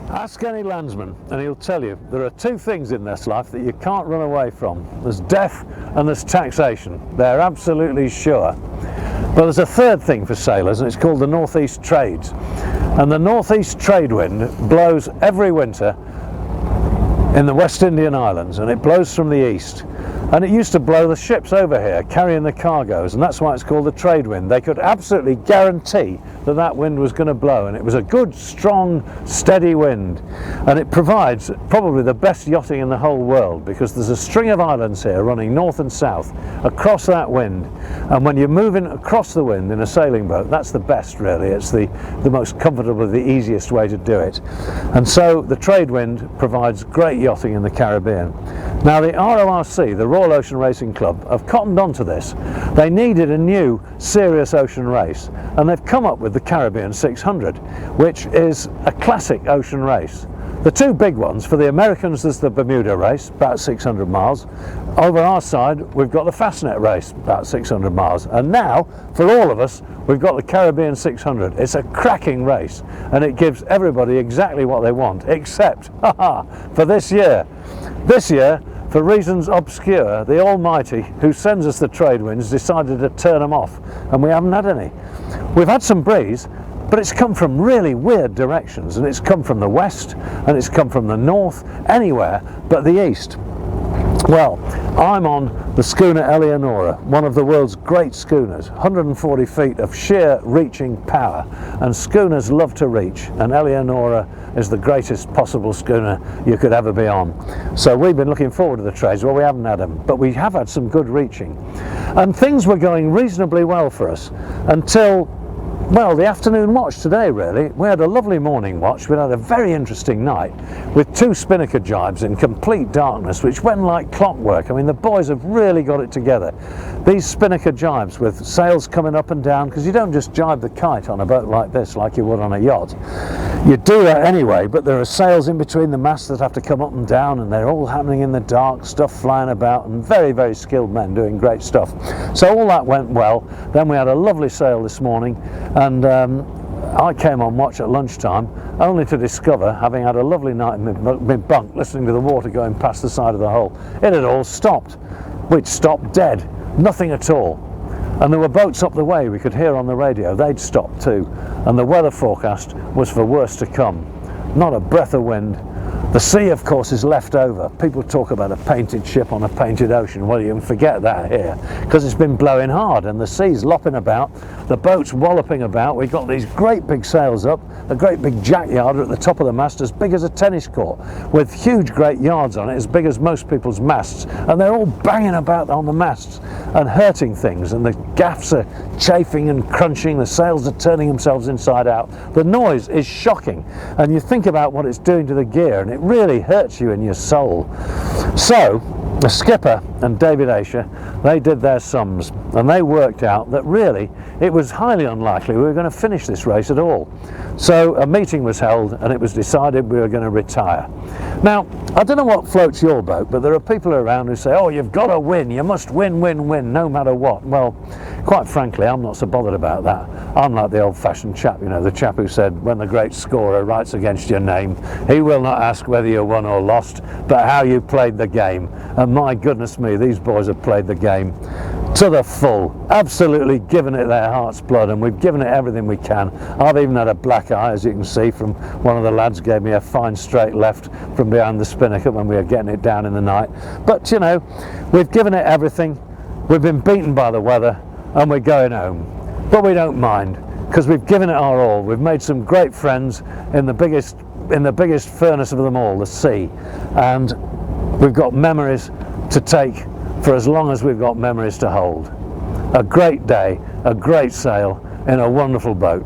Ask any landsman and he'll tell you there are two things in this life that you can't run away from. There's death and there's taxation. They're absolutely sure. But there's a third thing for sailors, and it's called the northeast trades. And the northeast trade wind blows every winter in the West Indian Islands, and it blows from the east. And it used to blow the ships over here carrying the cargoes, and that's why it's called the trade wind. They could absolutely guarantee that that wind was going to blow, and it was a good, strong, steady wind. And it provides probably the best yachting in the whole world, because there's a string of islands here running north and south across that wind. And when you're moving across the wind in a sailing boat, that's the best, really. It's the most comfortable, the easiest way to do it. And so the trade wind provides great yachting in the Caribbean. Now the RORC, the Royal Ocean Racing Club, have cottoned onto this. They needed a new serious ocean race, and they've come up with the Caribbean 600, which is a classic ocean race. The two big ones, for the Americans there's the Bermuda race, about 600 miles. Over our side we've got the Fastnet race, about 600 miles. And now, for all of us, we've got the Caribbean 600. It's a cracking race, and it gives everybody exactly what they want, except, for this year. This year, for reasons obscure, the Almighty, who sends us the trade winds, decided to turn them off, and we haven't had any. We've had some breeze, but it's come from really weird directions, and it's come from the west, and it's come from the north, anywhere but the east. Well, I'm on the schooner Eleonora, one of the world's great schooners, 140 feet of sheer reaching power, and schooners love to reach, and Eleonora is the greatest possible schooner you could ever be on. So we've been looking forward to the trades. Well, we haven't had them, but we have had some good reaching, and things were going reasonably well for us until, well, the afternoon watch today, really. We had a lovely morning watch. We had a very interesting night with two spinnaker jibes in complete darkness, which went like clockwork. I mean, the boys have really got it together. These spinnaker jibes with sails coming up and down, because you don't just jibe the kite on a boat like this like you would on a yacht. You do that anyway, but there are sails in between the masts that have to come up and down, and they're all happening in the dark, stuff flying about, and very, very skilled men doing great stuff. So all that went well. Then we had a lovely sail this morning, and I came on watch at lunchtime, only to discover, having had a lovely night in my bunk listening to the water going past the side of the hull, it had all stopped. We'd stopped dead, nothing at all. And there were boats up the way we could hear on the radio, they'd stopped too. And the weather forecast was for worse to come. Not a breath of wind. The sea, of course, is left over. People talk about a painted ship on a painted ocean. Well, you can forget that here, because it's been blowing hard and the sea's lopping about, the boat's walloping about. We've got these great big sails up, a great big jack yarder at the top of the mast, as big as a tennis court, with huge great yards on it, as big as most people's masts, and they're all banging about on the masts and hurting things, and the gaffs are chafing and crunching, the sails are turning themselves inside out. The noise is shocking, and you think about what it's doing to the gear, and it really hurts you in your soul. So the skipper and David Asher, they did their sums, and they worked out that really it was highly unlikely we were going to finish this race at all. So a meeting was held, and it was decided we were going to retire. Now, I don't know what floats your boat, but there are people around who say, oh, you've got to win, you must win, win, win, no matter what. Well, quite frankly, I'm not so bothered about that. I'm like the old-fashioned chap, you know, the chap who said, when the great scorer writes against your name, he will not ask whether you won or lost, but how you played the game. And my goodness me, these boys have played the game to the full, absolutely given it their heart's blood, and we've given it everything we can. I've even had a black eye, as you can see, from one of the lads gave me a fine straight left from behind the spinnaker when we were getting it down in the night. But you know, we've given it everything, we've been beaten by the weather, and we're going home. But we don't mind, because we've given it our all. We've made some great friends in the biggest furnace of them all, the sea, and we've got memories to take for as long as we've got memories to hold. A great day, a great sail in a wonderful boat.